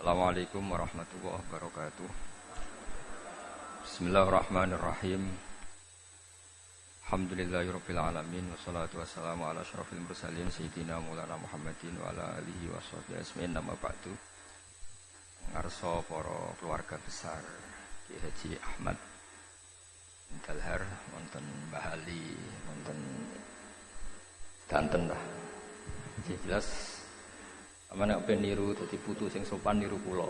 Assalamualaikum warahmatullahi wabarakatuh. Bismillahirrahmanirrahim. Alhamdulillahirabbil alamin wassalatu wassalamu ala asyrofil mursalin sayyidina Maulana Muhammadin wa ala alihi washabbihi ajmain. Nama ba'du. Ngarsa para keluarga besar Ki Haji Ahmad Dalhar, wonten Mbah Ali, wonten danten lah. Jelas amane ben niru dadi putu sing sopan niru kula.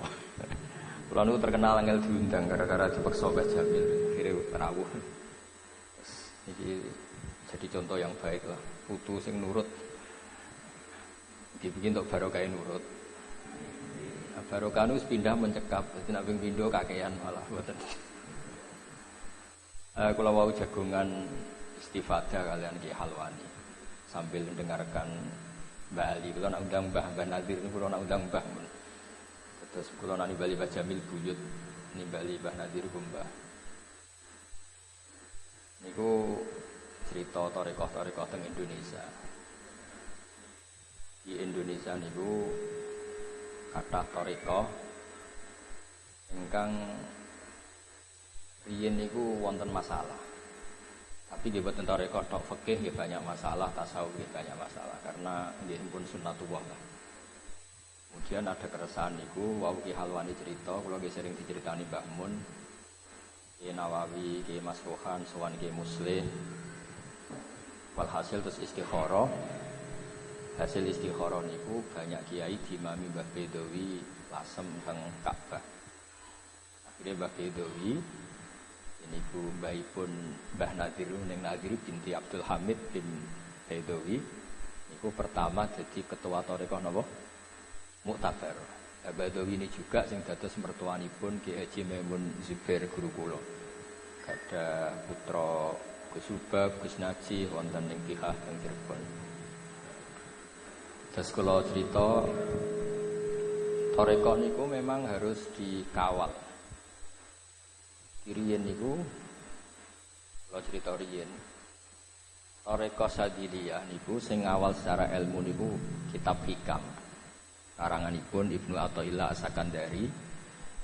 Kula niku terkenal angel diundang gara-gara dipaksa Mbah Jamil akhire rawuh. Terus iki jadi contoh yang baik lah. Putu sing nurut dibikin untuk barokah nurut. Nah, barokah nu pindah mencekap, dadi nek ping pindho kakean malah mboten. Kula wau jagongan istifadah kalian Ki Halwani sambil mendengarkan Mbah Ali. Kula nak undang Mbah Nadir niku kula nak undang Mbah. Terus kula nak nimbali Mbah Jamil buyut nimbali Mbah Nadir ku Mbah. Niku cerita tarekah-tarekah teng Indonesia. Di Indonesia niku kathah tarekah ingkang riyen niku wonten masalah. Tapi nggih boten tarekah tok fikih nggih banyak masalah, tasawuf nggih banyak masalah karena nggih pun sunnatullah lah. Kemudian ada keresahan niku wau Ki Halwani cerita, kula nggih sering diceritani Mbah Mun, Ki Nawawi, Ki Mas Rohan, sowan Ki Muslim. Walhasil terus istikharah. Hasil istikharah niku banyak kiai dimami Mbah Bedawi lasem teng Ka'bah. Akhirnya Mbah Bedawi niku mbahipun Mbah Nadir ning Nadir binti Abdul Hamid bin Bedawi niku pertama jadi ketua tarekah napa Muktabar. Bedawi ini juga sing dados mertuanipun Ki Haji Maimun Zubair guru kula. Gadah putra Gus Subab, Gus Naji wonten ing Kihah teng Cirebon. Terus kula cerita tarekah niku memang harus dikawal. Riyen niku kalau cerita riyen tarekah Sadiliyah niku sing awal secara ilmu niku kitab Hikam karanganipun Ibnu Athaillah As-Sakandari,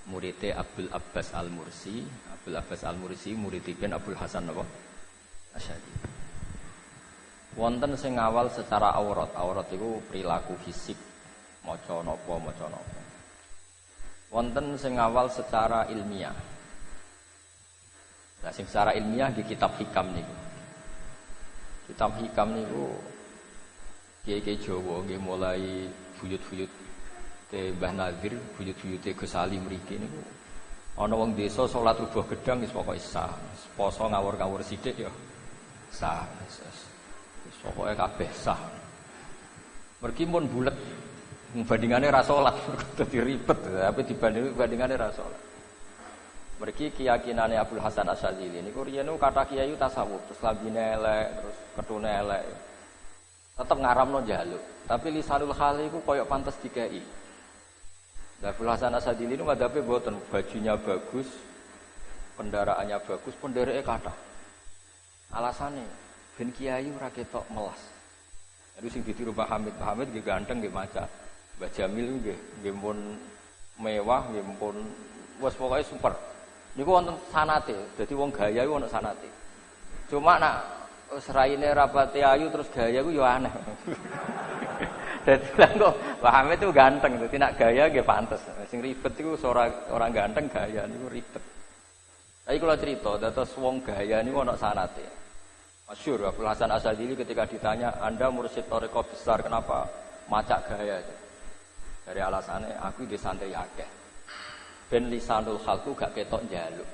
muridé Abdul Abbas Al-Mursi. Abdul Abbas Al-Mursi muridipun Abdul Hasan napa Asy'ari. Wonten sing awal secara aurat iku perilaku fisik maca napa. Wonten sing awal secara ilmiah. Nah, sing secara ilmiah di kitab Hikam niku. Kitab Hikam niku kiai-kiai Jawa nggih mulai buyut-buyut te Mbah Nadir, buyut-buyute Gus Ali mriki niku. Ana wong desa salat rubuh gedang wis pokoke sah. Poso ngawur-ngawur sithik ya sah. Wis pokoke kabeh sah. Mergi pun bulet bandingane ra salat, dadi ribet, tapi dibandingane ra salat. Mergi keyakinane Abdul Hasan Asy'ari niku riyen kata kiai tasawuf, terus lambine elek, terus ketune elek. Tetep ngaramno njaluk, tapi lisanul hal iku koyo pantes dikei. Abdul Hasan Asy'ari niku madhape mboten, bajunya bagus, kendaraannya bagus, pendereke kathah. Alasane ben kiai ora ketok melas. Jadi sing ditiru Pak Hamid nggih ganteng nggih maca. Mbah Jamil nggih pun mewah, nggih pun wis pokoke super. Niku wonten sanate, dadi wong gaya iku ana sanate. Cuma nak wis raine rapati ayu terus gaya iku ya aneh. Dadi lha kok Muhammad itu ganteng, dadi nak gaya nggih pantes. Sing ribet iku ora ganteng gaya niku ribet. Tapi kula cerita, dados wong gaya niku ana sanate. Masyhur Abdul Hasan Asy'ari ketika ditanya, "Anda mursyid tarekah besar, kenapa macak gaya?" Dari alasannya aku di santri akeh. Ben lisanul khalqu gak ketok njaluk.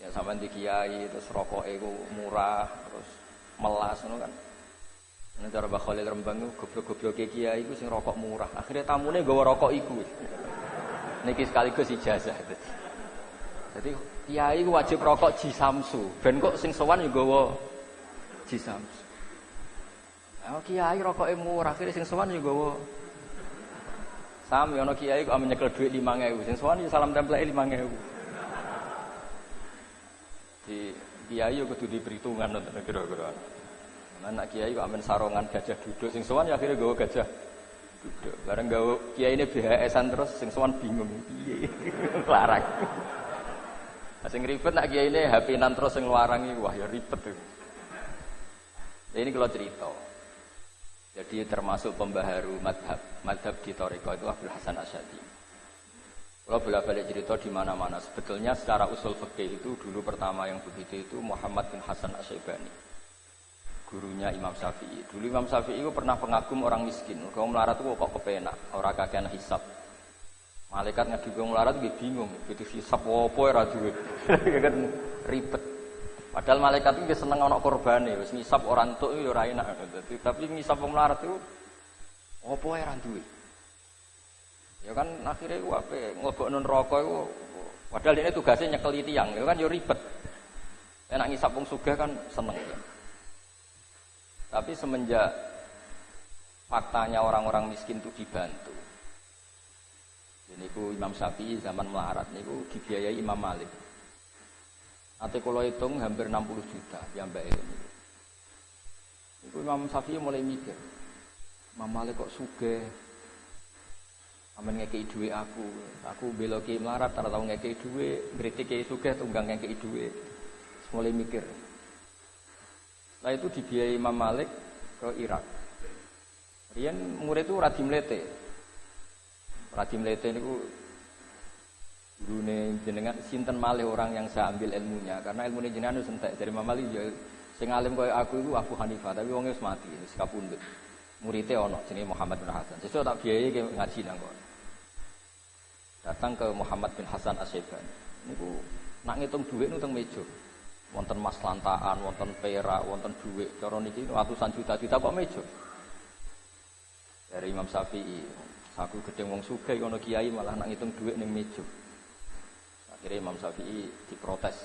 Ya sampean di kiai terus rokoke iku murah, terus melas ngono kan. Nek cara Mbah Khalil Rembang iku goblok-gobloke kiai iku sing rokok murah. Akhire tamune nggawa rokok iku. Niki sekaligus ijazah. Jadi kiai iku wajib rokok Jisamsu. Ben kok sing sowan yo nggawa Jisamsu. Ah kiai rokoke murah, akhire sing sowan yo nggawa sami ana kiai kok nyekel dhuwit 5.000, sing sowan ya salam templeke 5.000. Di kiai yo kudu diperhitungan ngoten kira-kira. Anak kiai kok amen sarongan gajah duduk sing sowan ya akhire nggawa gajah Duduk. Bareng gawe kiyaine BHS-an terus sing sowan bingung piye. Larang. Sing ribet nak kiyaine HP-nan terus sing larang iki wah ya ribet tuh. Ini kalau cerita. Jadi termasuk pembaharu madhab di Thariqah itu Abdul Hasan Asy'ari. Kalau bolak-balik cerita di mana-mana, sebetulnya secara usul fikih itu dulu pertama yang begitu itu Muhammad bin Hasan Asy-Syaibani, gurunya Imam Syafi'i. Dulu Imam Syafi'i itu pernah pengagum orang miskin. Kalau melarat itu kok kepenak, orang kakean hisab. Malaikat ngadu wong melarat itu bingung, itu hisab apa ora duwe. Kan ribet. Padahal malaikat itu seneng ana korbane, wis ngisab ora entuk ya ora enak. Tapi ngisab wong melarat itu apa ora duwe. Ya kan akhirnya ku ape nglebokno neraka iku padahal ini tugasnya nyekeli tiyang, ya kan yo ribet. Enak ngisap wong sugih kan seneng ya. Tapi semenjak faktanya orang-orang miskin itu dibantu. Ini ku Imam Syafi'i zaman melarat niku dibiayai Imam Malik. Ate kula hitung hampir 60 juta piyambake niku. Niku Imam Syafi'i mulai mikir, Imam Malik kok sugih. Amen ngekei duit aku bela ki melarat ora tau ngekei duit, ngritik ki sugih tunggang ngekei duit. Mulai mikir. Lah itu dibiayai Imam Malik ke Irak. Riyen murid itu Radi Mlete. Radi Mlete niku gurune jenengan sinten malih orang yang saya ambil ilmunya karena ilmune jenengan wis entek dari Imam Malik ya sing alim koyo aku iku Abu Hanifah tapi wong wis mati wis kapundhut. Muridé ana jenenge Muhammad bin Hasan. Sesuk tak biayai ngaji nang kono. Datang ke Muhammad bin Hasan Asy-Syaibani. Niku nak ngitung dhuwit niku teng meja. Wonten mas lantaan, wonten perak, wonten dhuwit. Cara niki ratusan juta-juta kok meja. Dari Imam Syafi'i, saku gedhe wong sugih ana kiai malah nak ngitung dhuwit ning meja. Akhirnya Imam Syafi'i diprotes.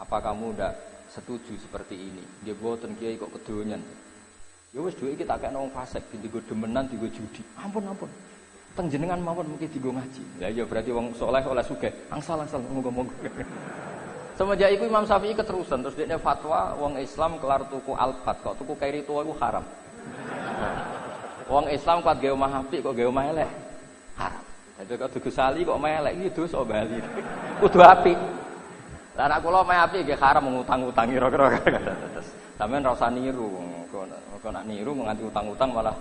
Apa kamu ndak setuju seperti ini? Dia boten kiai kok kedonyan. Ya wis dhuwit iki tak kekno wong fasik, dienggo demenan, dienggo judi. Ampun. Teng jenengan mawon mungkin dienggo ngaji. Ya iya berarti wong saleh oleh sugih. Angsal monggo-monggo. Semenjak itu Imam Syafi'i keterusan terus dia fatwa wong Islam kelar tuku alpat kok tuku kairi tua itu haram. Wong Islam kuat gawe omah apik kok gawe omah elek. Haram. Jadi kok tuku sali kok omah elek iki dosa bali. Kudu apik. Lah nek kula omah apik nggih haram ngutang-utang kira-kira. Sampeyan ora usah niru. Kok nak niru nganti utang-utang malah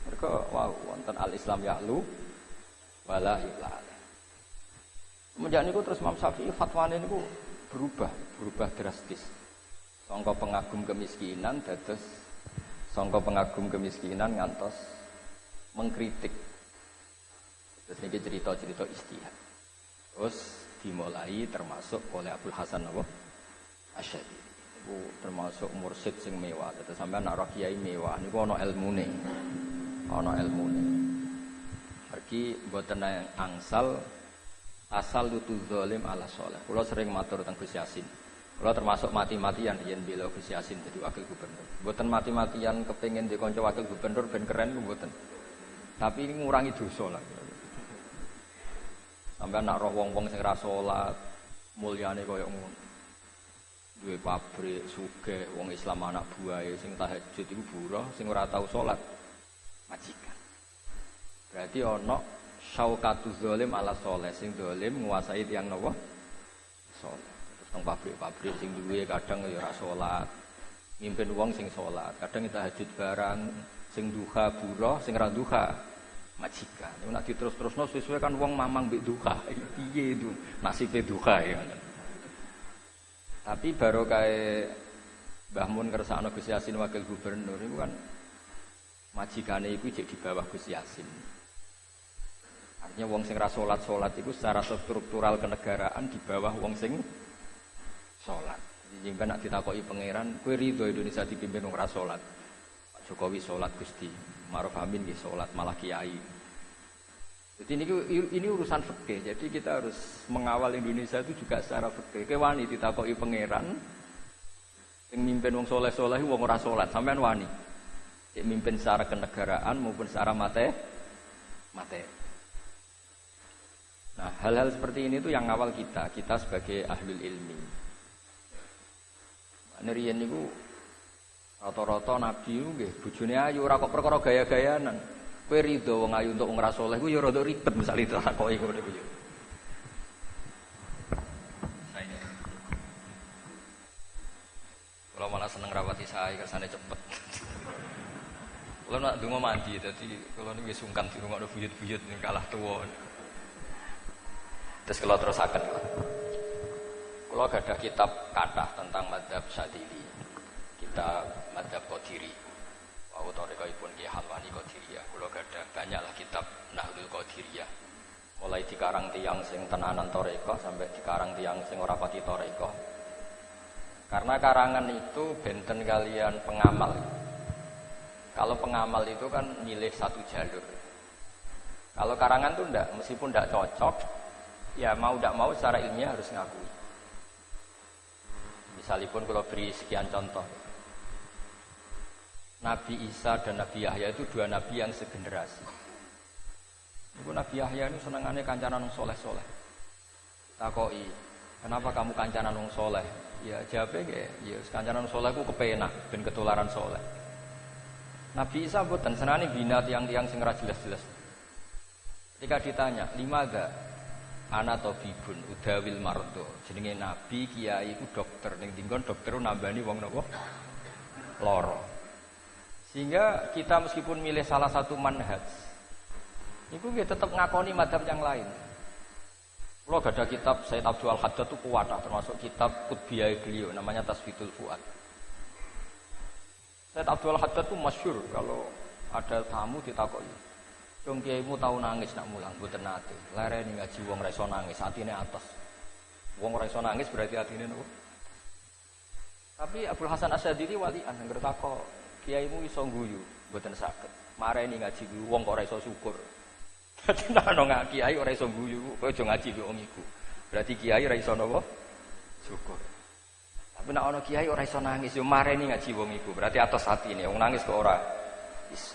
mereka wow wonten al-Islam ya'lu wala yu'la. Semenjak niku terus Imam Syafi'i fatwane niku berubah drastis. Sangka pengagum kemiskinan dados sangka pengagum kemiskinan ngantos mengkritik. Terus niki cerita-cerita istihad. Terus dimulai termasuk oleh Abdul Hasan Asy'ari. Iku termasuk mursyid sing mewah. Terus sampean nek kiai mewah niku ana ilmune. Pergi mboten angsal asal lutu zalim ala soleh. Kula sering matur teng Gus Yasin. Kula termasuk mati-matian yen bela Gus Yasin dadi wakil gubernur. Mboten mati-matian kepengin di kanca wakil gubernur ben keren mboten. Tapi ini ngurangi dosa lah. Sampai nak roh wong-wong sing ra salat, mulyane kaya ngono. Duwe pabrik sugih, wong Islam anak buahe sing tahajud iku buruh, sing ora tau salat majikan. Berarti ana syaukatu zalim ala soleh, sing zalim nguasai tiyang napa? Soleh. Terus teng pabrik-pabrik sing duwe kadang ya ora salat. Mimpin wong sing salat, kadang tahajud barang, sing duha buruh, sing ra duha majikan. Nek diterus-terusno suwe-suwe kan wong mamang mbek duha. Piye itu nasibe duha ya. Tapi baru kae Mbah Mun kersakno Gus Yasin wakil gubernur itu kan majikane iku jek di bawah Gus Yasin. Artinya wong sing ra salat itu secara struktural kenegaraan di bawah wong sing salat. Jadi jika nak ditakoki pangeran, kowe ridho Indonesia dipimpin wong ra salat. Pak Jokowi salat Gusti, Maruf Amin nggih salat malah kiai. Jadi ini urusan fikih. Jadi kita harus mengawal Indonesia itu juga secara fikih. Kowe wani ditakoki pangeran sing mimpin wong saleh-saleh wong ora salat, sampean wani. Cek mimpin secara kenegaraan maupun secara materi. Nah, hal-hal seperti ini itu yang awal kita sebagai ahlul ilmi. Neriyen niku Rata-rata nabi ku nggih bojone ayu ora kok perkara gaya-gayanan. Kowe rido wong ayu untuk wong ra saleh ku ya rada ribet misale ditakoki ngono ku ya. Kalau malah seneng rapati saya kersane cepet. Kalau nak dungo mandi, jadi kalau ini sungkan di rumah ada buyut-buyut ini kalah tua. Terus kalau terus akan, kalau ada kitab kata tentang madhab Syadili, kita madhab Qadiri, autorika pun Ki Halwani Qadiriyah. Kalau ada banyaklah kitab Nahdul Qadiriyah, mulai dikarang tiang sing tenanan toreko sampai dikarang tiang sing ora pati toreko. Karena karangan itu benten kalian pengamal. Kalau pengamal itu kan milih satu jalur. Kalau karangan itu enggak, meskipun enggak cocok, ya mau enggak mau secara ilmiah harus ngakui. Misalipun kalau beri sekian contoh. Nabi Isa dan Nabi Yahya itu dua nabi yang segenerasi. Itu Nabi Yahya itu senengannya kancanan wong soleh-soleh. Takoi, kenapa kamu kancanan wong soleh? Ya jawabnya ya kancanan soleh ku kepenak ben ketularan soleh. Nabi Isa boten senane bina tiang-tiang sing ora jelas-jelas. Ketika ditanya, "Limadza ana tabibun udawil mardo?" Jenenge nabi kiai iku dokter ning dinggon dokter nambani wong napa? Lara. Sehingga kita meskipun milih salah satu manhaj, niku nggih tetep ngakoni madzhab yang lain. Kalau ada kitab Sayyid Abdul Haddad itu kuat, termasuk kitab Qutbiyah beliau namanya Tasfitul Fuad. Sayyid Abdul Haddad itu masyhur kalau ada tamu ditakoki, "Cung kiaimu tau nangis nak mulang?" Mboten nate. Lereni ngaji wong ora iso nangis, atine atos. Wong ora iso nangis berarti atine nopo? Tapi Abdul Hasan Asyadili walian anggere takok, "Kiaimu iso guyu?" Mboten saged. Mareni ngaji guyu wong kok ora iso syukur. Dadi nek ana kiai ora iso guyu, kowe aja ngaji kok wong iku. Berarti kiai ora iso napa? Syukur. Tapi nek ana kiai ora iso nangis yo mareni ngaji wong iku. Berarti atos atine wong nangis kok ora iso.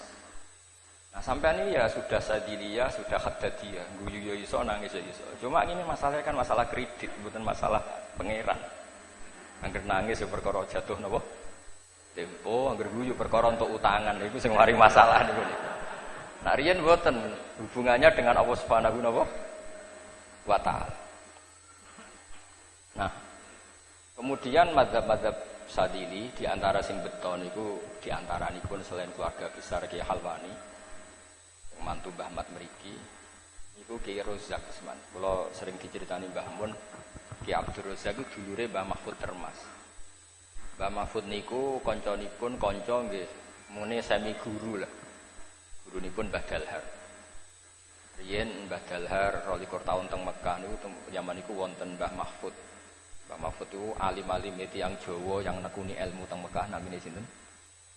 Nah, sampean ini ya sudah sadiliyah, sudah haddadiyah. Guyu yo iso, nangis yo iso. Cuma ini masalahnya kan masalah kredit, bukan masalah pangeran. Angger nangis yo perkara jatuh napa? Tempo, angger guyu perkara untuk utangan. Iku sing mari masalah niku. Nah, riyen boten hubungannya dengan Allah Subhanahu wa taala. Nah, kemudian mazhab-mazhab Sadili di antara sing beton niku di antaranipun selain keluarga besar Ki Halwani, mantu Mbah Mat mriki, niku Ki Rozak Usman. Kula sering diceritani Mbah Mun, Ki Abdul Rozak iku dulure Mbah Mahfud Termas. Mbah Mahfud niku kancanipun kanca nggih, mune semi guru lah. Gurunipun Mbah Dalhar. Riyen Mbah Dalhar 12 tahun teng Mekah niku zaman niku wonten Mbah Mahfud. Mbah Mahfud itu alim-alim tiyang Jawa yang nekuni ilmu teng Mekah namine sinten?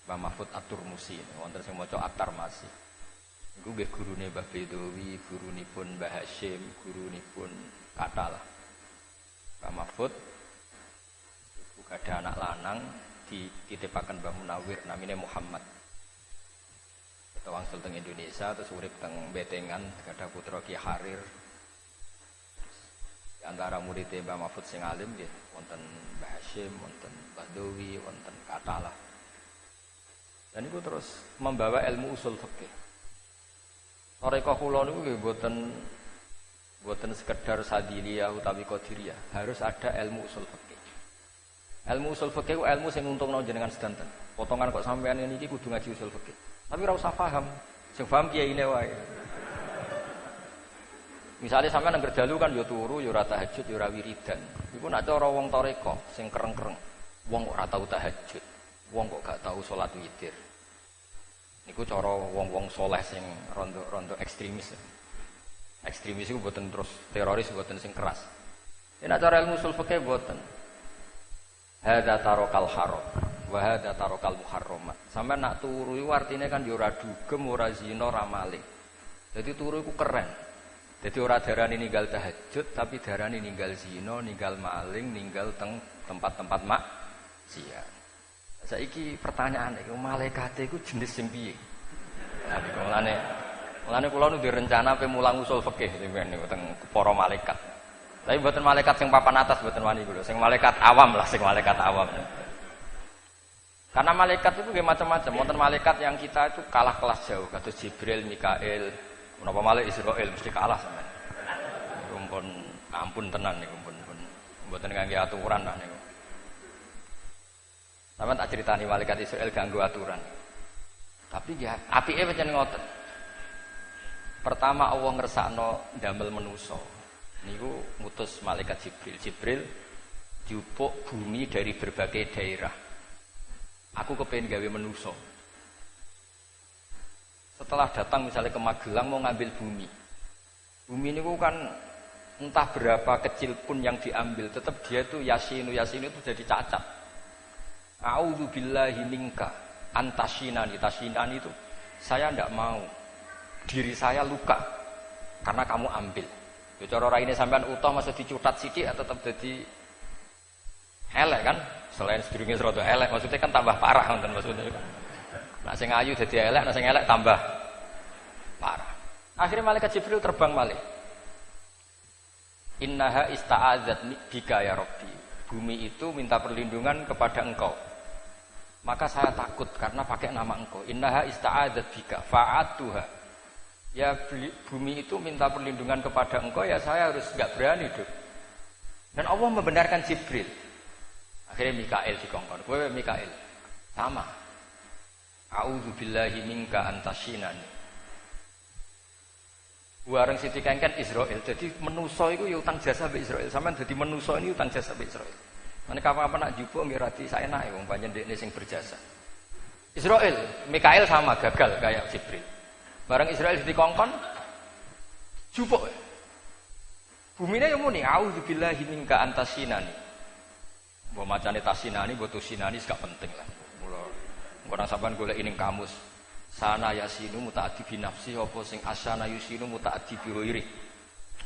Mbah Mahfud At-Turmusi. Wonten sing maca At-Tarmasi. Niku nggih gurune Mbah Bedawi, gurunipun Mbah Hasyim, gurunipun Katalah. Mbah Mahfud iku gadah anak lanang dititipaken Mbah Munawir namine Muhammad. Wangsul teng Indonesia terus urip teng Betengan gadah putra Ki Harir. Di antara murid Mbah Mahfud sing alim nggih wonten Mbah Hasyim, wonten Mbah Dawi, wonten Katalah. Dan itu terus membawa ilmu usul fikih. Thariqah kula niku nggih boten sekedar sadiliyah utawi qadiriyah, harus ada ilmu usul fikih. Ilmu usul fikih ku ilmu sing untungno jenengan sedanten. Potongan kok sampean niki kudu ngaji usul fikih. Tapi ora usah paham, sing paham kiyaine wae. Misale sampean nang dalu kan ya turu, ya ora tahajud, ya ora wiridan. Iku nek cara wong thariqah sing kereng-kereng, wong kok ora tau tahajud, wong kok gak tau salat witir. Niku cara wong-wong saleh sing rondo ekstremis. Ekstremis iku mboten terus teroris, mboten sing keras. Nek cara ilmu usul fikih mboten. Hadza tarokal haram wa hadza tarokal muharramat. Sampeyan nak turu iku artine kan ya ora dugem, ora zina, ora maling. Dadi turu iku keren. Dadi ora darani ninggal tahajud, tapi darani ninggal zina, ninggal maling, ninggal teng tempat-tempat maksiat. Saiki pertanyaan iki, malaikat iku jenis sing piye? Nah, niku mulane kula nu direncana pe mulang usul fikih niku teng para malaikat. Tapi mboten malaikat sing papan atas mboten wani kula, sing malaikat awam lah, sing malaikat awam. Karena malaikat itu kayak macam-macam. Wonten malaikat yang kita itu kalah kelas jauh, kados Jibril, Mikail, menapa malaikat Israil mesti kalah sampean. Rumpun ampun tenan niku pun mboten kangge aturan lah niku. Sampeyan tak critani malaikat Israil ganggu aturan. Tapi ya apike pancen ngoten. Pertama Allah ngersakno ndamel manusa. Niku ngutus malaikat Jibril. Jibril jupuk bumi dari berbagai daerah. Aku kepengen gawe manusa. Setelah datang misalnya ke Magelang mau ngambil bumi. Bumi ini kan entah berapa kecil pun yang diambil, tetap dia itu yasinu itu jadi cacat. A'udzubillahi minka antasinani. Tasinani itu saya tidak mau diri saya luka karena kamu ambil. Ya cara raine sampean utuh masa dicutat sithik tetap jadi elek kan? Selain sedurunge rada elek, maksudnya kan tambah parah ngoten maksudnya. Nek sing ayu dadi elek, nek sing elek tambah parah. Akhirnya malaikat Jibril terbang malih. Innaha ista'adzat bika ya Rabbi. Bumi itu minta perlindungan kepada engkau. Maka saya takut karena pakai nama engkau. Innaha ista'adzat bika fa'atuha. Ya bumi itu minta perlindungan kepada engkau, ya saya harus enggak berani dong. Dan Allah membenarkan Jibril. Akhirnya Mikail dikongkon. Kowe Mikail. Sama. A'udzubillahi minka antasinani. Wareng Siti Kengken Israel. Jadi menusa itu ya utang jasa mbek Israel. Sampeyan dadi menusa ini utang jasa mbek Israel. Mane kapan-kapan nak jupuk nggih rati saenake wong pancen dekne sing berjasa. Israel, Mikail sama gagal kayak Jibril. Bareng Israel dikongkon jupuk. Bumine yo muni a'udzubillahi minka antasinani. Mbok macane tasinani, mbok tusinani gak penting lah. Mula ora sampean golek ning kamus. Sana yasinu mutaaddi bi nafsi apa sing asana yusinu mutaaddi bi ghairi.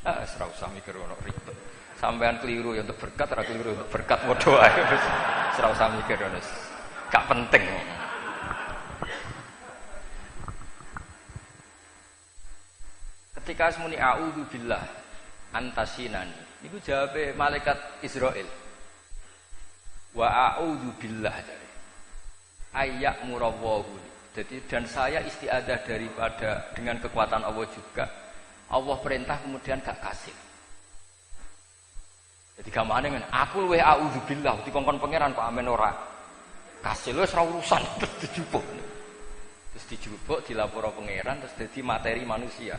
Ora usah mikir ono ribet. Sampean keliru ya untuk berkat, ora keliru untuk berkat padha ae wis. Ora usah mikir ono. Gak penting. Ketika asmuni a'udzubillah antasinani, itu jawabe malaikat Israil. Wa a'udzubillah dari ayyak murawwahu. Jadi dan saya istiadah daripada dengan kekuatan Allah juga. Allah perintah kemudian gak kasih. Jadi gamane men aku luwih a'udzubillah dikongkon pangeran kok amen ora. Kasih wis ora urusan terus dijupuk. Terus dijupuk dilaporo pangeran terus dadi materi manusia.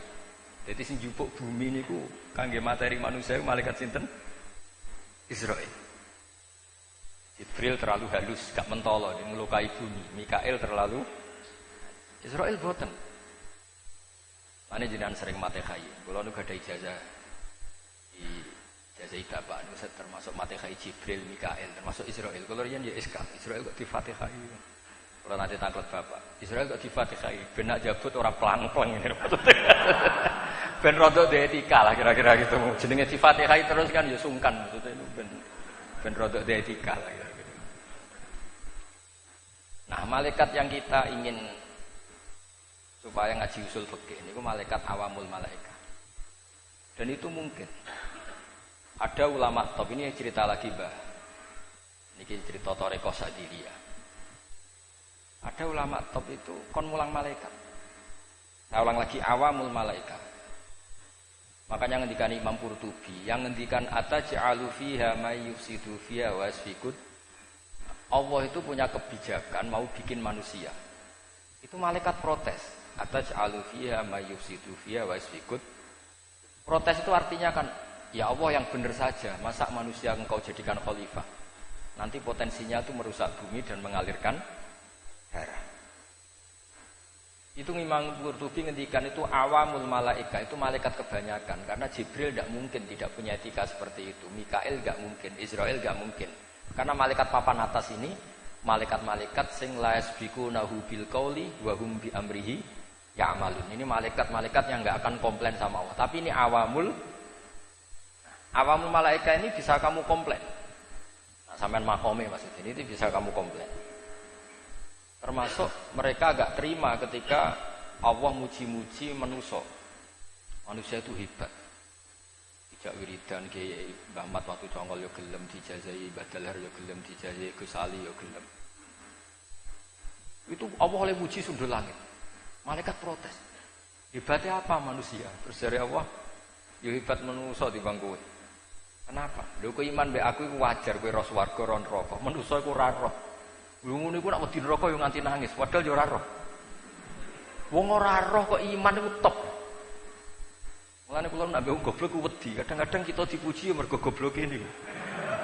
Jadi sing jupuk bumi niku kangge materi manusia malaikat sinten? Israil. Jibril terlalu halus, gak mentolo, melukai bumi. Mikail terlalu Israil boten. Mane jenengan sering mate khai. Kula nu gadah ijazah ijazah bapak nu termasuk mate khai Jibril, Mikail, termasuk Israil. Kula riyen ya SK, Israil kok difatihai. Kula nanti taklet bapak. Israil kok difatihai, ben nak jabut ora plang-plang ngene maksudnya. Ben rada etika lah kira-kira gitu. Jenenge difatihai terus kan ya sungkan maksudnya ben rada etika lah. Nah, malaikat yang kita ingin supaya ngaji usul fikih niku malaikat awamul malaikat. Dan itu mungkin. Ada ulama top ini cerita lagi, Mbah. Niki cerita Thariqah Sadiriyah. Ada ulama top itu kon mulang malaikat. Saya ulang lagi awamul malaikat. Makanya ngendikan Imam Qurtubi, yang ngendikan ataj'alu fiha may yufsidu fiha wa yasfikut. Allah itu punya kebijakan mau bikin manusia. Itu malaikat protes. Ataj'alu fiha may yufsidu fiha wa yasfikut. Protes itu artinya kan, ya Allah yang benar saja, masa manusia engkau jadikan khalifah. Nanti potensinya itu merusak bumi dan mengalirkan darah. Itu Imam Qurtubi ngendikan itu awamul malaika, itu malaikat kebanyakan. Karena Jibril tidak mungkin tidak punya etika seperti itu. Mikail tidak mungkin, Israil tidak mungkin. Karena malaikat papan atas ini malaikat-malaikat sing la yasbiqunahu bil qauli wa hum bi amrihi ya'malun. Ini malaikat-malaikat yang enggak akan komplain sama Allah. Tapi ini awamul malaika ini bisa kamu komplain. Nah, sampean makome maksudnya ini bisa kamu komplain. Termasuk mereka agak terima ketika Allah muji-muji manusia. Manusia itu hebat. Tidak wiridan Kiai Mbah Mat waktu congol yo gelem dijazahi, Badal Har yo gelem dijazahi, Gus Ali yo gelem. Itu Allah oleh muji sundul langit. Malaikat protes. Hebatnya apa manusia? Terus dari Allah, ya hebat manusia di bangku. Kenapa? Lho kowe iman mbek aku iku wajar kowe roh swarga ron neraka. Manusa iku ora roh. Lho ngono iku nek wedi neraka yo nganti nangis, padahal yo ora roh. Wong ora roh kok iman iku top. Mulane kula nek mbek goblok ku wedi. Kadang-kadang kita dipuji yo mergo gobloke niku.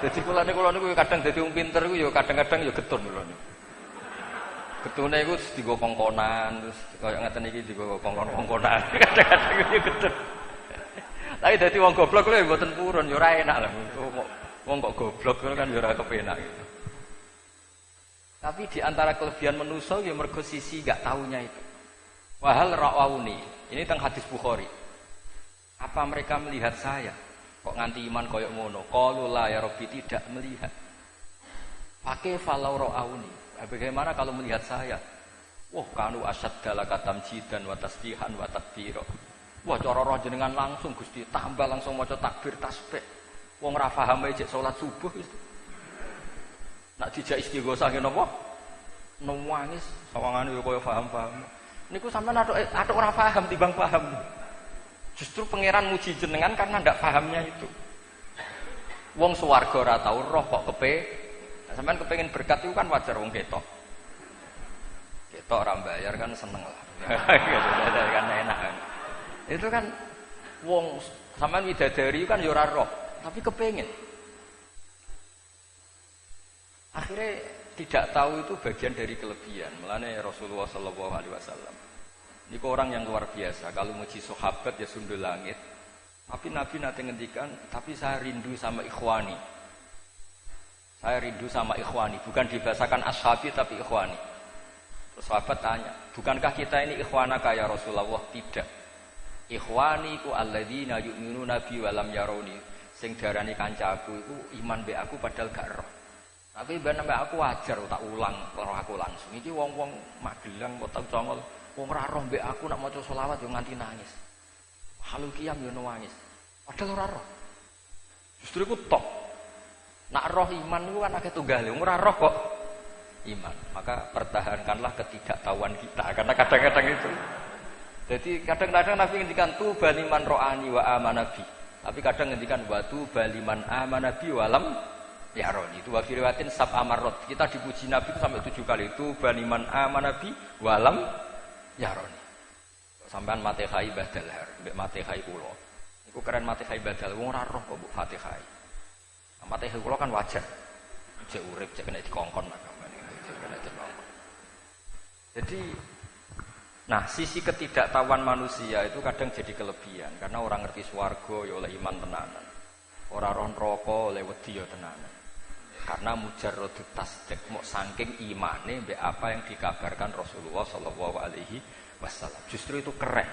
Dadi kula niku kadang dadi wong pinter iku yo kadang-kadang yo getun kula niku. Getune iku dienggo kongkonan, terus kaya ngeten iki dienggo kongkon-kongkonan. Kadang-kadang yo getun. Tapi dadi wong goblok lho mboten purun yo ora enak lho. Wong kok goblok kan yo ora kepenak gitu. Tapi di antara kelebihan manusia ya mergo sisi gak taunya itu. Wahal ra'auni. Ini teng hadis Bukhari. Apa mereka melihat saya? Kok nganti iman koyok ngono? Qalu la ya Rabbi, tidak melihat. Pakai falau ra'auni. Bagaimana kalau melihat saya? Wah, kanu asyadda lakatam jidan wa tasbihan wa takbira. Wah, cara roh jenengan langsung Gusti, tambah langsung maca takbir tasbih. Wong ra paham ae salat subuh itu. Nak dijak istighosah ngene apa? Nangis, sawangane yo kaya paham-paham. Niku sampean atuk ora paham timbang paham. Justru pangeran muji jenengan karena ndak pahamnya itu. Wong swarga ora tau roh kok sampean kepengin berkat itu kan wajar wong ketok. Ketok ora bayar kan seneng lah. Kan enak kan. Itu kan wong sampean widadari kan ya ora roh, tapi kepengin. Akhirnya tidak tahu itu bagian dari kelebihan. Mulane Rasulullah sallallahu alaihi wasallam. Niku orang yang luar biasa. Kalau muji sahabat ya sundul langit. Tapi Nabi nanti ngendikan, tapi saya rindu sama ikhwani. Saya rindu sama ikhwani, bukan dibahasakan ashabi tapi ikhwani. Terus sahabat tanya, bukankah kita ini ikhwanaka ya Rasulullah? Tidak. Ikhwani ku alladzina yu'minuna bi wa lam yarawni. Sing darani kancaku iku iman mbek aku padahal gak roh. Tapi ben mbek aku wajar tak ulang karo aku langsung. Iki wong-wong Magelang kok tau congol, wong ora roh mbek aku nak maca selawat yo nganti nangis. Halul qiyam yo nangis. Padahal ora roh. Justru iku top. Nak roh iman itu kan akeh tunggale, ora roh kok iman. Maka pertahankanlah ketidaktahuan kita karena kadang-kadang itu. Jadi kadang-kadang Nabi ngendikan tu baliman ro'ani wa amanabi. Tapi kadang ngendikan wa tu baliman amanabi walam yaroni. Itu wa riwayatin sab amarot. Kita dipuji Nabi itu sampai 7 kali. Tu baliman amanabi walam yaroni. Sampean Fatihah badal har, mbek Fatihah kula. Iku keren Fatihah badal wong ora roh kok mbok Fatihah. Fatihah kula kan wajar. Cek urip cek kena dikongkon agamane. Jadi nah, sisi ketidaktahuan manusia itu kadang jadi kelebihan karena orang ngerti swarga ya oleh iman tenanan. Ora roh neraka oleh wedi ya tenanan. Karena mujarradut tasdik mok saking imane mbek apa yang dikabarkan Rasulullah sallallahu alaihi wasallam. Justru itu keren.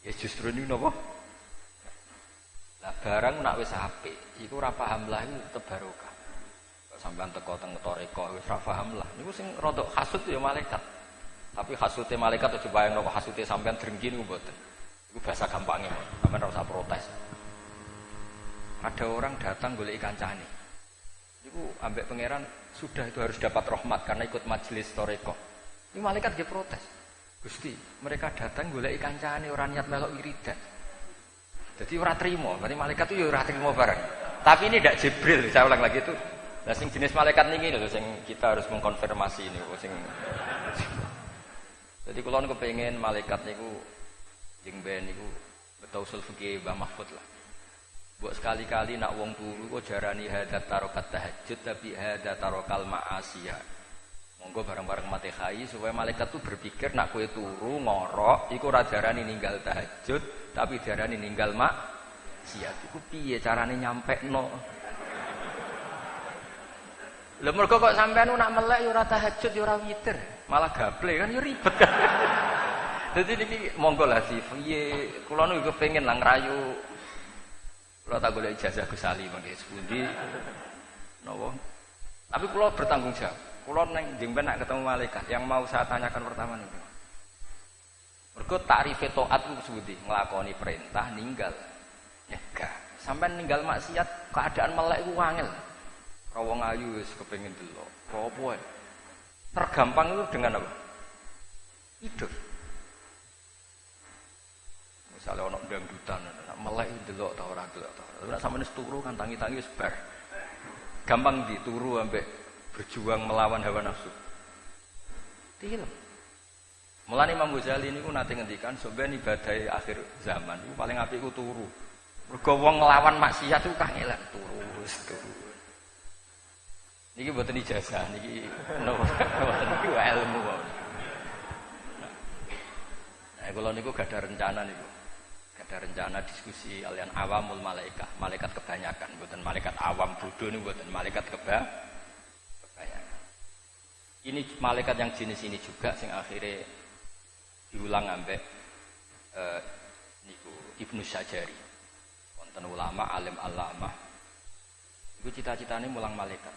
Ya justru ini napa? Lah barang nak wis apik, iku ora paham lah iku tetep barokah. Sampeyan teko teng toreko wis ora paham lah. Niku sing rada hasud ya malaikat. Tapi hasute malaikat aja bayangno kok hasute sampean drengki niku mboten. Iku bahasa gampangnya, sampean ora usah protes. Ada orang datang golek kancane. Iku ambek pangeran sudah itu harus dapat rahmat karena ikut majelis toreko. Ini malaikat dia protes. Gusti, mereka datang golek kancane ora niat melok wiridan. Jadi ora trimo, berarti malaikat itu ya ora trimo bareng. Tapi ini tidak Jibril, saya ulang lagi itu. Nah, sing jenis malaikat niki lho sing kita harus mengkonfirmasi ini sing jadi kalau niku pengen malaikat niku jeng ben niku betul usul fikih Mbah Mahfud lah. Buat sekali-kali nak wong turu kok jarani hadat tarokat tahajud tapi hadat tarokal ma'asiyah. Monggo bareng-bareng Fatihah supaya malaikat tuh berpikir nak kowe turu ngorok iku ora jarani ninggal tahajud tapi jarani ninggal maksiat. Iku piye carane nyampekno? Lha mergo kok sampean nak melek ya ora tahajud ya ora witir. Malah gaple kan ya ribet kan. Jadi niki monggo lah sih piye kula niku kepengin lah ngrayu kula tak golek ijazah Gus Ali mangke sepundi napa. Tapi kula bertanggung jawab. Kula nang jengben nak ketemu malaikat yang mau saya tanyakan pertama niku. Mergo takrife taat ku sepundi nglakoni perintah ninggal nyegah. Sampeyan ninggal maksiat keadaan melek iku angel. Ora wong ayu wis kepengin delok. Apa wae. Tergampang itu dengan apa? Tidur. Misalnya ono dangdutan, melek delok ta ora delok ta. Ora sampeyan turu kan tangi-tangi wis bar. Gampang dituru ambek berjuang melawan hawa nafsu. Tilem. Mulane Imam Ghazali niku nate ngendikan sampeyan ibadah akhir zaman iku paling apik iku turu. Mergo wong nglawan maksiat iku kangelan turu. Niki mboten ijazah niki niki ilmu. Nah, kula niku gak ada rencana niku. Gak ada rencana diskusi kalian awamul malaikat, malaikat kebanyakan, mboten malaikat awam bodoh niku mboten malaikat kebanyakan. Ini malaikat yang jenis ini juga sing akhirnya diulang ambek niku Ibnu Syajari. Wonten ulama alim alamah. Iku cita-citane mulang malaikat.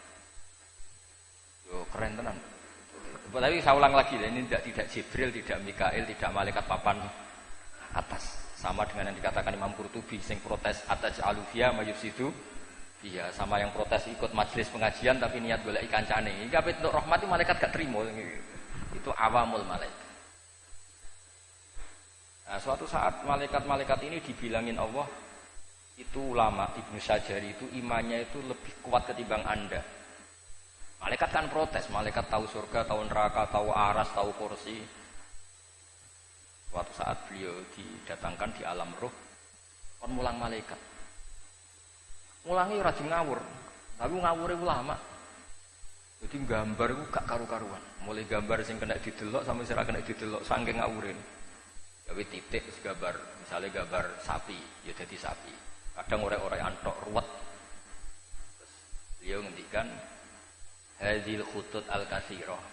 Yo keren tenan. Tapi saya ulang lagi, ini tidak Jibril, tidak Mikail, tidak malaikat papan atas. Sama dengan yang dikatakan Imam Qurtubi, sing protes atas alufia mayusidu. Iya, sama yang protes ikut majelis pengajian tapi niat golek kancane. Iki kabeh untuk rahmat itu malaikat gak terima. Itu awamul malaikat. Nah, suatu saat malaikat-malaikat ini dibilangin Allah, itu ulama Ibnu Syajari itu imannya itu lebih kuat ketimbang Anda. Malaikat kan protes, malaikat tahu surga, tahu neraka, tahu aras, tahu kursi. Suatu saat beliau didatangkan di alam roh, kon mulang malaikat. Mulangi ora ngawur, tapi ngawure ulama. Jadi gambar itu gak karu-karuan. Mulai gambar sing kena didelok sampai sira kena didelok saking ngawure. Gawe titik gambar, misalnya gambar sapi, ya jadi sapi. Kadang orang-orang antok ruwet. Terus beliau ngendikan hadil khutut al-katsirah.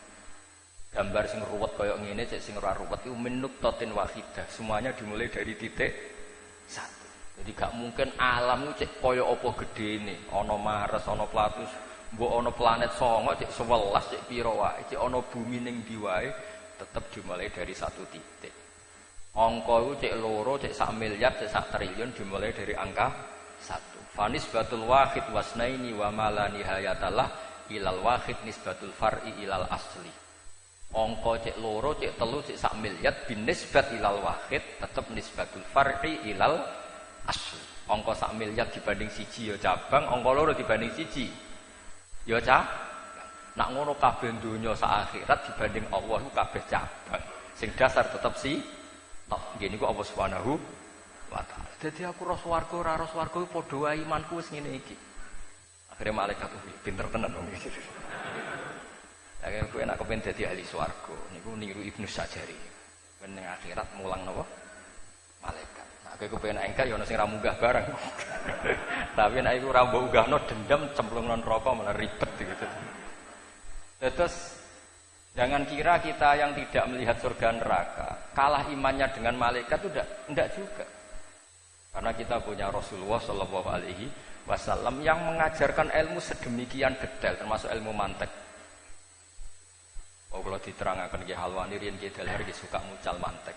Gambar sing ruwet kaya ngene cek sing ora ruwet iku min nuqtatin wahidah. Semuanya dimulai dari titik satu. Jadi gak mungkin alam itu cek kaya apa gedene, ana Mars, ana Platus, mbok ana planet songo cek 11 cek pira wae, cek ana bumi ning ndi wae tetep dimulai dari satu titik. Angka itu cek loro, cek 1 miliar, cek 1 triliun dimulai dari angka 1. Fanis batul wahid wasnaini wa mala nihayatalah ilal wahid nisbatul far'i ilal asli. Angka cek loro, cek telu, cek 1 miliar binisbat ilal wahid tetap nisbatul far'i ilal asli. Angka 1 miliar dibanding siji ya cabang, angka loro dibanding siji ya cabang. Nak ngono kabeh donya sak akhirat dibanding Allah iku kabeh cabang. Sing dasar tetap si tok ngene iku Allah Subhanahu wa taala. Dadi aku roh swarga ora roh swarga iku padha wae imanku wis ngene iki. Akhire malaikat pinter tenan wong iki. Lah kowe nek kepen dadi ahli swarga niku niru Ibnu Syajari. Ben ning akhirat mulang napa? Malaikat. Nah kowe kepen engkak ya ono sing ra munggah barang. Tapi nek iku ora mbok unggahno dendam cemplung nang neraka malah ribet gitu. Terus jangan kira kita yang tidak melihat surga neraka kalah imannya dengan malaikat itu tidak juga. Karena kita punya Rasulullah Shallallahu Alaihi Wasallam yang mengajarkan ilmu sedemikian detail, termasuk ilmu mantek. Oh kalau diterangkan ke Halwani riyen ki dalhar ki suka mucal mantek.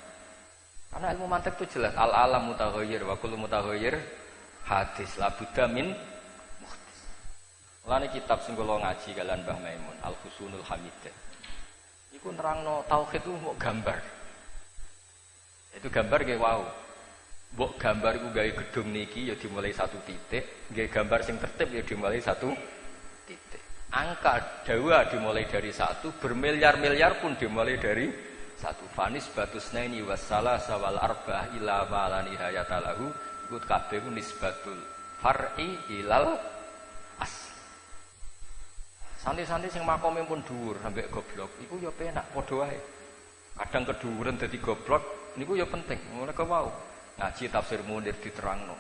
Karena ilmu mantek itu jelas al alam mutaghayyir wa kullu mutaghayyir hadis la budda min muhdis. Mulane kitab sing kula ngaji kalian Mbah Maimun Al Husnul Hamidah. Iku nerangno tauhid itu mau gambar. Itu gambar nggih wau. Mbok gambar iku gawe gedung niki ya dimulai satu titik, nggih gambar sing tertib ya dimulai satu titik. Angka dawa dimulai dari satu, bermiliar-miliar pun dimulai dari satu. Fanis batusnaini wassalasa wal arba'ah ila ma la nihayata lahu. Iku kabeh ku nisbatul far'i ilal asli. Santri-santri sing makome pun dhuwur sampai goblok, iku ya penak padha wae. Kadang kedhuwuran dadi goblok niku ya penting. Mulane wau ngaji tafsir Munir diterangno.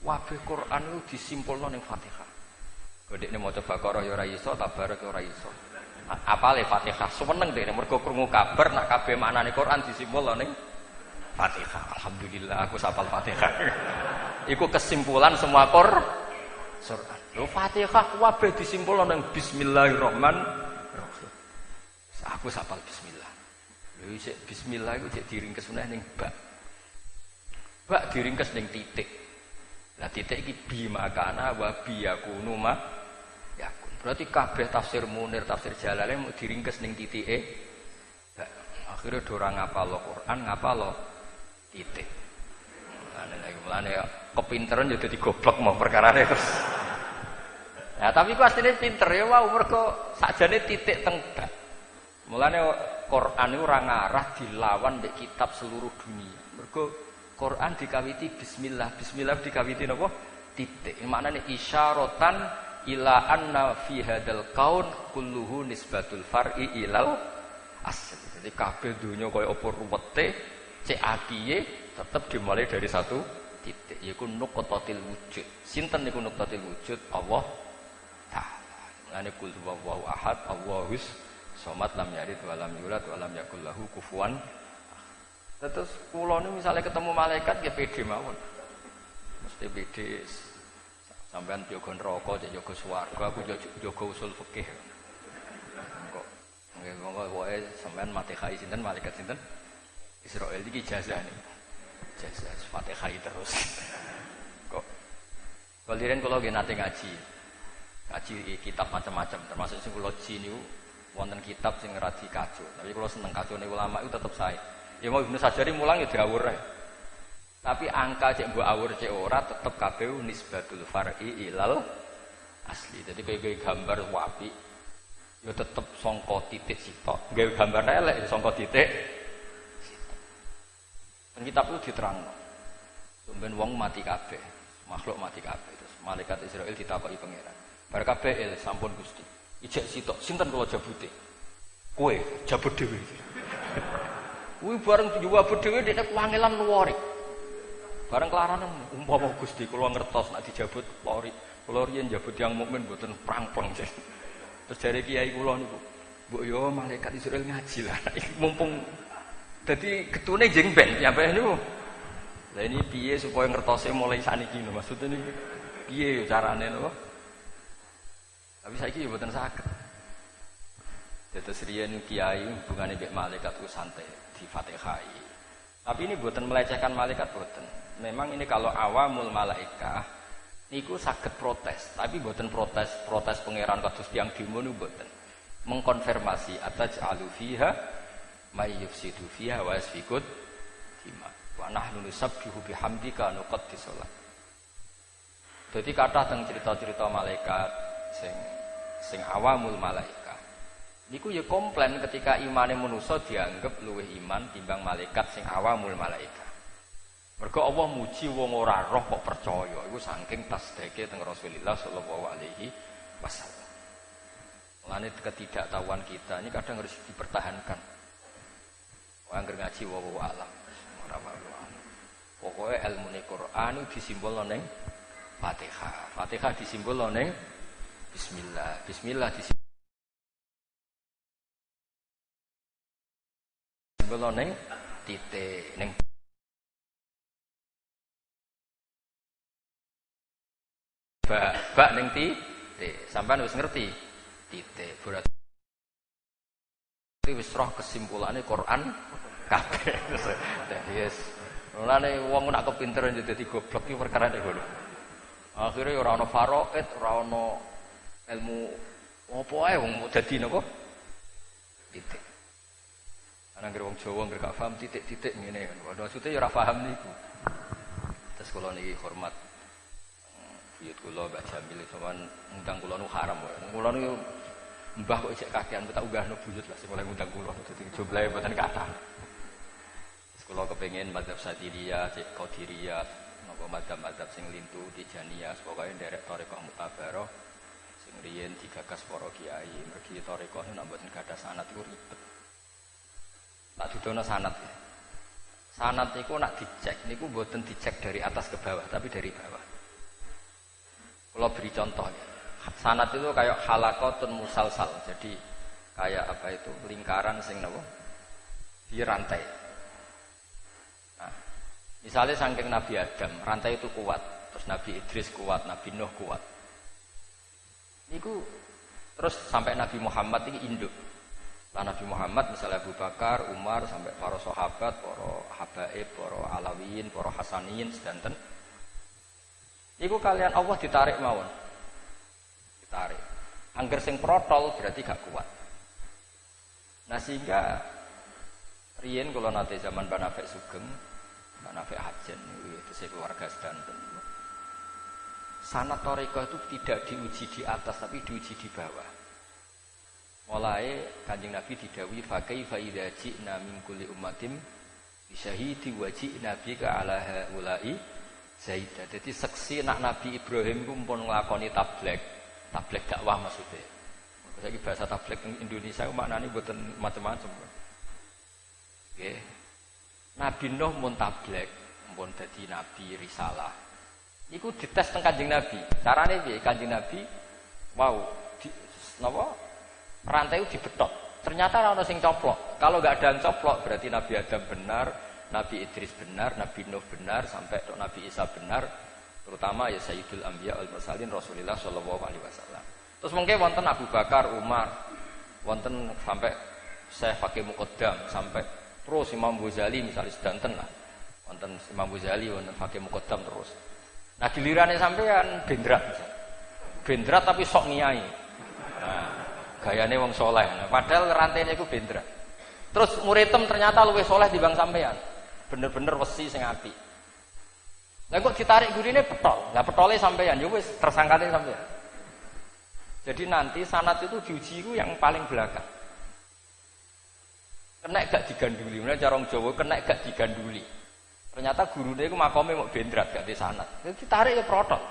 Wabeh Quran itu disimpulno ning Fatihah. Kodekne maca Baqarah ya ora iso, Tabarak ya ora iso. Apale Fatihah seneng dene mergo krungu kabar nak kabeh maknane Quran disimpulno ning Fatihah. Alhamdulillah aku hafal Fatihah. Iku kesimpulan semua Quran. Lho Fatihah wabeh disimpulno ning Bismillahirrahmanirrahim. Aku hafal bismillah. Lho isik bismillah iku cek diringkes meneh ning bak. Bak diringkes ning titik. Lah titik iki bi makana wa bi yakunu ma yakun. Berarti kabeh tafsir Munir, tafsir Jalalain mau diringkes ning titike. Akhirnya ora ngapalo Quran, ngapalo titik. Mulane kepinteran yo dadi goblok mau perkarane terus. Ya tapi ku asline pinter ya wau mergo sakjane titik tengah. Mulane Quran itu ora ngarah dilawan mbek kitab seluruh dunia. Mergo Quran dikawiti bismillah, bismillah dikawiti napa? Titik. Maknane isyaratan ila anna fi hadzal kaun kulluhu nisbatul far'i ilal asl. Jadi kabeh donya kaya apa ruwete, cek apiye tetep dimulai dari satu titik yaiku nuqtatil wujud. Sinten niku nuqtatil wujud? Allah Ta'ala. Mulane kul huwallahu ahad, Allahus somad, lam yalid wa lam yulad wa lam yakul lahu kufuwan. Terus kula niku misale ketemu malaikat ya pede mawon. Mesti pede sampean jaga neraka, jaga swarga, aku jaga usul fikih. Kok nggih monggo wae sampean Fatihah sinten malaikat sinten? Israil iki jazane. Jazah Fatihah terus. Kok kaliren kula nggih nate ngaji. Ngaji kitab macam-macam termasuk sing kula ji niku wonten kitab sing ngradi kajo. Tapi kula seneng kajone ulama itu tetep sae. Ya mau Ibnu Sajari mulang ya diawur ae. Tapi angka cek mbok awur cek ora tetep kabeh nisbatul far'i ilal asli. Jadi kayak gambar wapi ya tetep sangka titik sitok. Gawe gambar elek ya sangka titik sitok. Dan kitab itu diterangno. Sampeyan wong mati kabeh, makhluk mati kabeh. Terus malaikat Israil ditakoki pangeran. Bar kabeh sampun Gusti. Ijek sitok sinten kula jabute? Kowe jabut dhewe. Kuwi bareng jawab dhewe dekne kuwangelan luwari. Bareng kelaran umpama Gusti kula ngertos nek dijabut lori. Kula riyen jabut yang mukmin mboten prang-prang. Terus jare kiai kula niku, "Mbok yo malaikat Israil ngaji lah. Mumpung dadi getune jeng ben ya Pak niku." Lah ini piye supaya ngertose mulai saniki lho maksudnya niku. Piye carane niku? Tapi saiki yo mboten saged. Dados riyen kiai hubungane mbek malaikat ku santai di Fatihai. Tapi ini buatan melecehkan malaikat buatan. Memang ini kalau awamul malaikah niku saged protes, tapi buatan protes pangeran kados tiyang demo niku buatan. Mengkonfirmasi ataj'alu fiha may yufsidu fiha wa yasfikut dima. Wa nahnu nusabbihu bihamdika nuqaddisu lak. Dadi kathah teng cerita-cerita malaikat sing awamul malaikah. Niku ya komplain ketika imane manusa dianggap luwih iman timbang malaikat sing awamul malaikah. Mergo Allah muji wong ora roh kok percaya. Iku saking tasdike teng Rasulullah sallallahu alaihi wasallam. Mulane ketidaktahuan kita ini kadang harus dipertahankan. Wong anggere ngaji wa alam. Ora wae. Pokoke ilmune Quran disimbolno ning Fatihah. Fatihah disimbolno ning bismillah. Bismillah disimbolno neng titik neng bak neng titik sampean wis ngerti titik berarti wis roh kesimpulannya Quran kabeh yes mulane wong nak kepinteran dadi goblok iki perkara nek ngono akhire ora ana faraid ora ana ilmu apa ae wong dadi napa titik. Ana nggih wong Jawa nggih gak paham titik-titik ngene kan. Maksudnya ya ora paham niku. Terus kula niki hormat buyut kula Mbak Jamil sampean ngundang kula nu haram kok. Kula niku mbah kok isih kakean tak unggahno buyut lah sing oleh ngundang kula dadi jumlahe mboten kathah. Terus kula kepengin mazhab Sadiriyah, cek Qadiriyah, napa mazhab-mazhab sing lintu Tijaniyah pokoke nderek tarekah mutabaroh sing riyen digagas para kiai. Mergi tarekah nek mboten gadah sanad iku ribet. Tak dudono sanad ya. Sanad niku nak dicek niku mboten dicek dari atas ke bawah tapi dari bawah. Kalau beri contoh ya. Sanad itu kayak halaqatun musalsal. Jadi kayak apa itu? Lingkaran sing napa? Di rantai. Nah, misalnya saking Nabi Adam, rantai itu kuat, terus Nabi Idris kuat, Nabi Nuh kuat. Niku terus sampai Nabi Muhammad ini induk. Nabi Muhammad misalnya Abu Bakar, Umar sampai para sahabat, para habaib, para alawiyin, para hasaniyin sedanten. Iku kalian Allah ditarik mawon. Ditarik. Angger sing protol berarti gak kuat. Nah sehingga riyen kula nate zaman Mbak Nafek Sugeng, Mbak Nafek Hajen itu saya keluarga sedanten. Sanad thariqah itu tidak diuji di atas tapi diuji di bawah. Mulai Kanjeng Nabi didhawuhi fa kaifa idza ji'na min kulli ummatin bisyahidi wa ji'na bika ala haula'i zaida. Jadi seksi nak Nabi Ibrahim ku pun nglakoni tabligh dakwah maksudnya. Saiki bahasa tabligh ing Indonesia maknane mboten macam-macam. Nggih. Nabi Nuh mun tabligh, mun dadi nabi risalah. Iku dites teng Kanjeng Nabi. Carane piye? Kanjeng Nabi rantai itu dibetot. Ternyata ana sing coplok. Kalau enggak ada yang coplok berarti Nabi Adam benar, Nabi Idris benar, Nabi Nuh benar, sampai Nabi Isa benar, terutama ya Sayyidul Anbiya wal Mursalin Rasulullah sallallahu alaihi wasallam. Terus mungkin wonten Abu Bakar, Umar, wonten sampai Syekh Fakih Muqaddam, sampai terus Imam Ghazali misalnya sedanten lah. Wonten Imam Ghazali, wonten Fakih Muqaddam terus. Nah gilirannya sampean bendrat misalnya. Bendrat tapi sok ngiyai. Nah, gayane wong soleh. Nah, padahal rantainya iku bendrat. Terus muridem ternyata luwih soleh dibanding sampean. Bener-bener wesi sing apik. Lah kok ditarik gurine petol. Lah petole sampean ya wis tersangkane sampean. Jadi nanti sanad itu diuji itu yang paling belakang. Kena gak diganduli, mana cara orang Jawa kena gak diganduli. Ternyata gurunya itu makomnya mau bendrat gak di sanad. Jadi ditarik ya protok.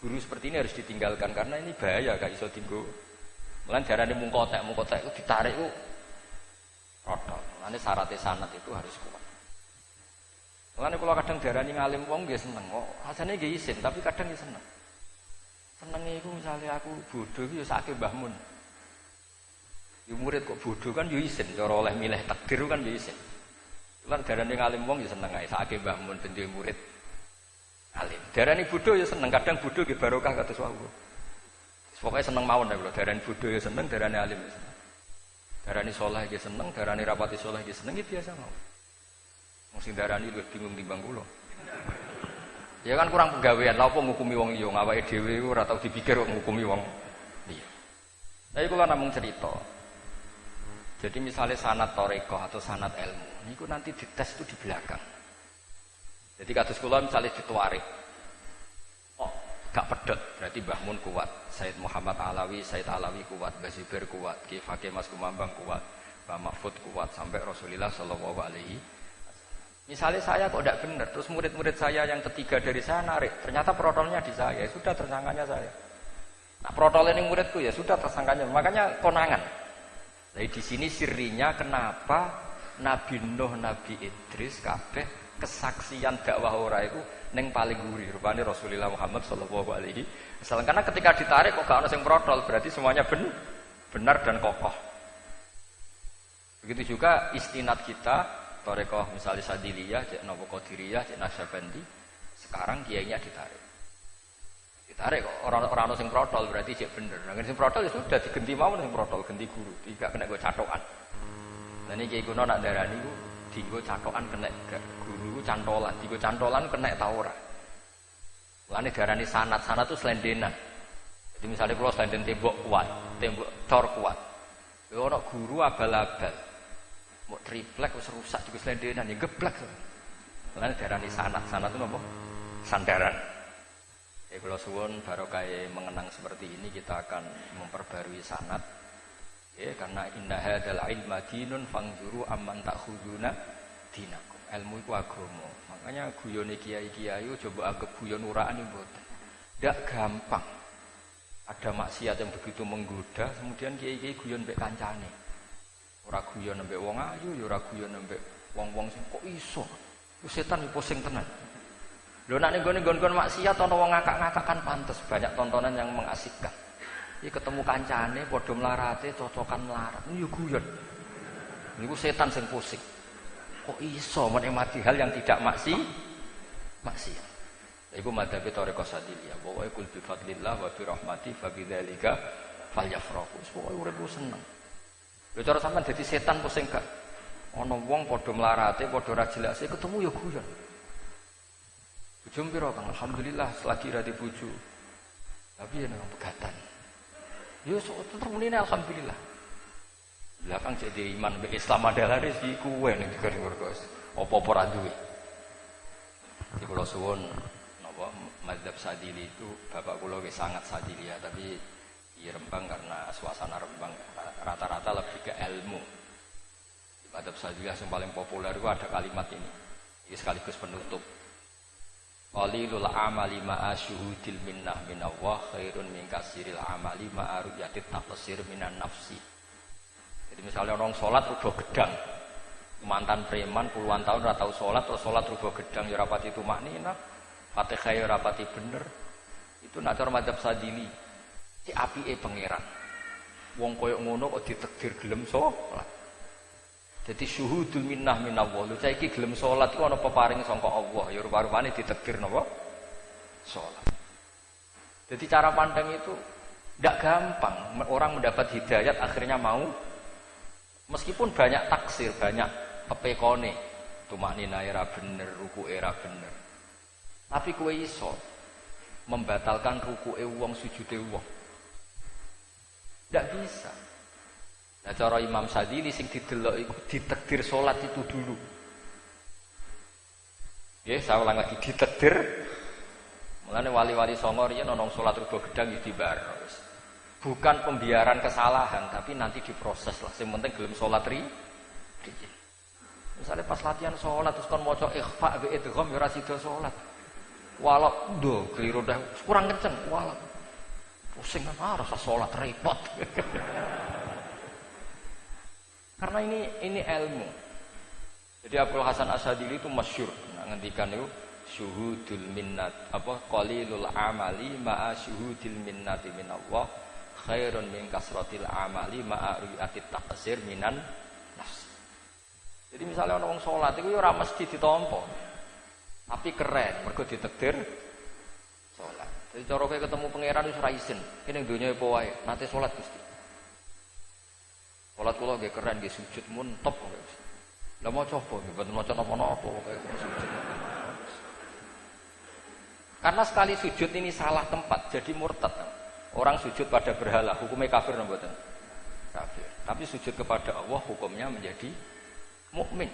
Guru seperti ini harus ditinggalkan karena ini bahaya gak iso tinggu. Mulane darane mungkotek itu ditarik itu protok. Mulane syaratnya sanad itu harus kuat. Mulane kalau kadang darani ngalim wong nggih seneng kok. Asane nggih isin tapi kadang nggih seneng. Senenge iku misale aku bodoh iki ya sake Mbah Mun. Ya murid kok bodoh kan yo isin cara oleh milih takdir kan yo isin. Lan darane ngalim wong ya seneng ae sake Mbah Mun ben duwe murid alim. Darani bodoh ya seneng kadang bodoh nggih barokah kados wau. Pokoke seneng mawon ta kula darani bodoh ya seneng darani alim ya seneng. Darani saleh ya seneng, darani rapati saleh ya seneng iki biasa mawon. Wong sing darani luwih bingung timbang kula. Ya kan kurang penggawean, lha opo ngukumi wong liya, awake dhewe ora tau dipikir kok ngukumi wong liya. Tapi kula namung cerita. Jadi misalnya sanad thariqah atau sanad ilmu, niku nanti dites itu di belakang. Jadi kados kula misalnya dituarik. Oh, gak pedhot, berarti Mbah Mun kuat, Said Muhammad Alawi, Said Alawi kuat, Mbah Zubair kuat, Ki Fakih Mas Kumambang kuat, Mbah Mahfud kuat sampai Rasulullah sallallahu alaihi. Misalnya saya kok tidak benar, terus murid-murid saya yang ketiga dari saya narik, ternyata protolnya di saya, ya sudah tersangkanya saya. Nah protol ini muridku ya sudah tersangkanya, makanya konangan. Jadi di sini sirinya kenapa Nabi Nuh, Nabi Idris, kabeh kesaksian dakwah ora itu neng paling gurih, rupanya Rasulullah Muhammad sallallahu alaihi wasallam. Karena ketika ditarik kok gak ada yang protol, berarti semuanya benar dan kokoh. Begitu juga istinad kita. Thariqah misalnya Sadiliyah, Cek Nawawi Qadiriyah, Cek Nasyabandi, sekarang kiainya ditarik. Ditarik kok orang-orang sing protol berarti cek bener. Nah, sing protol ya sudah digenti mawon sing protol, ganti guru, tidak kena go catokan. Lah niki kuno nak darani ku dienggo catokan kena guru cantolan, dienggo cantolan kena ta ora. Mulane darani sanad itu selendenan. Jadi misalnya kalau selenden tembok kuat, tembok cor kuat. Ya ono guru abal-abal. Mau triplek wis rusak juga selendenan ya geblek. Lan darani sanad itu napa? Sandaran. Ya kula suwun barokah mengenang seperti ini kita akan memperbarui sanad. Ya karena inna hadzal ilma dinun fanzuru amman ta'khuduna dinakum. Ilmu iku agama. Makanya guyone kiai-kiai coba anggap guyon uraan iki mboten. Ndak gampang. Ada maksiat yang begitu menggoda, kemudian kiai-kiai guyon mbek kancane. Ora guyon mbek wong ayu, ya ora guyon mbek wong-wong sing kok iso. Ku setan iki pusing tenan. Lho nek nggon-nggon maksiat ana wong ngakak-ngakak kan pantes, banyak tontonan yang mengasikkan. Iki ketemu kancane padha mlarate cocokan melarat. Yo guyon. Niku setan sing pusing. Kok iso menikmati hal yang tidak maksiat. Iku madzhab thariqah Sadiliyah. Pokoke kul bi fadlillah wa bi rahmati fa bidzalika falyafrahu. Pokoke urip seneng. Lho cara sampean dadi setan pusing gak? Ana wong padha mlarate, padha ra jelase ketemu ya guyon. Bojo piro Kang? Alhamdulillah selagi ra di bojo. Tapi ya nang pegatan. Yo tetep muni alhamdulillah. Lah kang jadi iman be Islam adalah rezeki kuwe ning diker-diker. Apa-apa ra duwe. Iki kula suwun napa mazhab Sadili itu bapak kula wis sangat Sadili ya, tapi di Rembang karena suasana Rembang rata-rata lebih ke ilmu. Di mazhab Sadili yang paling populer itu ada kalimat ini. Ini sekaligus penutup. Qalilul amali ma'a syuhudil minnah minallah khairun min kasiril amali ma'a ru'yatit taqsir minan nafsi. Jadi misalnya orang sholat rubah gedang, mantan preman puluhan tahun ora tau sholat, terus sholat rubah gedang ya rapati tumakninah, Fatihah ya rapati bener. Itu nak cara mazhab Sadili. Ci apike pangeran. Wong koyo ngono kok ditakdir gelem sholat. Jadi syuhudul minnah minallah. Lha saiki gelem salat iku ana peparing sangka Allah, ya rupa-rupane ditakdir napa? Salat. Jadi cara pandang itu tidak gampang. Orang mendapat hidayat akhirnya mau meskipun banyak taksir, banyak pepekone. Tumaknina era bener, ruku era bener. Tapi kowe iso membatalkan rukuke wong, sujude wong. Tidak bisa. Nah cara Imam Sadili sing didelok iku ditakdir salat itu dulu. Nggih, saya ulang lagi ditakdir. Mulane wali-wali songo riyen ana salat rubah gedang ya dibar. Bukan pembiaran kesalahan, tapi nanti diproses lah. Sing penting gelem salat ri. Misalnya pas latihan salat terus kon maca ikhfa bi idgham ya ora sida salat. Walau ndo keliru dah kurang kenceng, walau pusing kan rasa salat repot. Karena ini ilmu. Jadi Abdul Hasan Asyadili itu masyhur ngendikan itu syuhudul minnat apa qalilul amali ma'a syuhudil minnati minallah khairun min kasratil amali ma'a ru'yatit taqsir minan nafs. Jadi misalnya orang salat itu ya ora mesti ditampa. Tapi keren mergo ditakdir salat. Jadi cara kowe ketemu pangeran wis ora isin. Kene donya apa wae, nate salat Gusti. Salat kula nggih keren nggih sujud mun top. Lah mau coba nggih mboten maca napa-napa kaya sujud. Karena sekali sujud ini salah tempat jadi murtad. Orang sujud pada berhala hukumnya kafir napa mboten? Kafir. Tapi sujud kepada Allah hukumnya menjadi mukmin.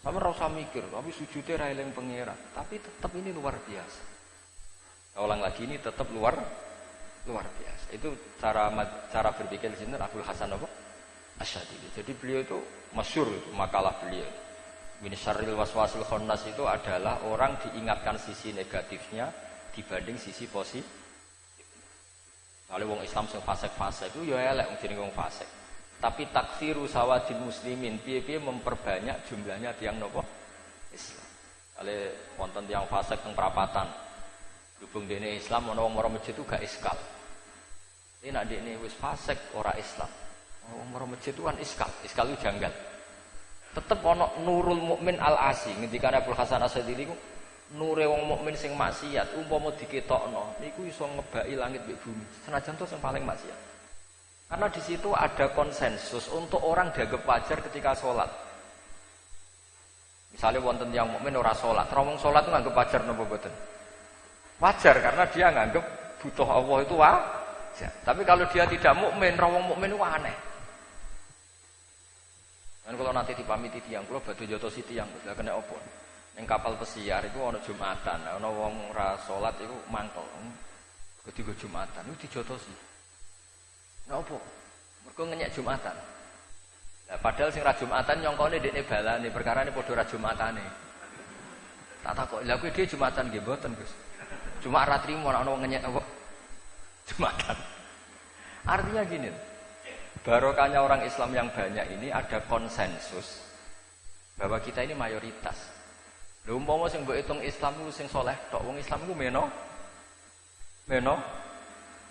Sama rasa mikir, tapi sujudnya ra eling pangeran. Tapi tetap ini luar biasa. Ulang lagi ini tetap luar biasa. Itu cara berpikir di sini Abdul Hasan Asyadili. Jadi beliau itu masyhur itu makalah beliau. Min syarril waswasil khannas itu adalah orang diingatkan sisi negatifnya dibanding sisi positif. Kalau wong Islam sing fasik-fasik itu ya elek wong jenenge wong fasik. Tapi takfiru sawadil muslimin piye-piye memperbanyak jumlahnya tiang nopo Islam. Kalau wonten tiang fasik teng perapatan hubung dene Islam ana wong mara masjid itu gak iskal. Ini nak dene wis fasik ora Islam. Wong mara masjid itu kan iskal itu janggal. Tetep ana nurul mukmin al-asi ngendikane Abdul Hasan Asyadili ku nure wong mukmin sing maksiat umpama diketokno niku iso ngebaki langit mbek bumi. Senajan to sing paling maksiat. Karena di situ ada konsensus untuk orang dianggap wajar ketika sholat. Misalnya wonten yang mukmin ora sholat, wong sholat itu nganggap wajar napa mboten? Wajar karena dia nganggap butuh Allah itu wajar. Tapi kalau dia tidak mukmin, wong mukmin itu aneh. Dan kalau nanti dipamiti tiyang kula badhe njotosi tiyang lha kena apa? Ning kapal pesiar itu ana Jumatan, ana wong ora sholat itu mangkel. Ketika Jumatan itu dijotosi. Napa? Mergo ngenyek Jumatan. Lah padahal sing ra Jumatan nyongkone dekne balane, perkarane padha ra Jumatane. Tak takok, lha kowe dhewe Jumatan nggih mboten, Gus. Cuma ra trimo nek ana wong ngenyek apa? Jumatan. Artinya gini. Barokahnya orang Islam yang banyak ini ada konsensus bahwa kita ini mayoritas. Lha umpama sing mbok hitung Islam ku sing saleh tok, wong Islam ku meno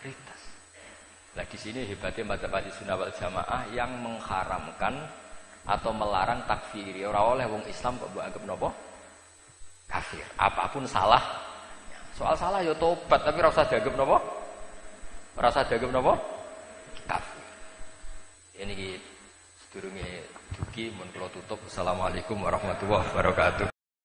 ritas. Nah di sini hebatnya mazhab Ahlussunnah wal Jamaah yang mengharamkan atau melarang takfiri. Ora oleh wong Islam kok mbok anggap napa? Kafir. Apapun salah. Soal salah ya tobat, tapi ora usah dianggap napa? Ora usah dianggap napa? Kafir. Ini sedurunge dugi mun kula tutup. Assalamualaikum warahmatullahi wabarakatuh.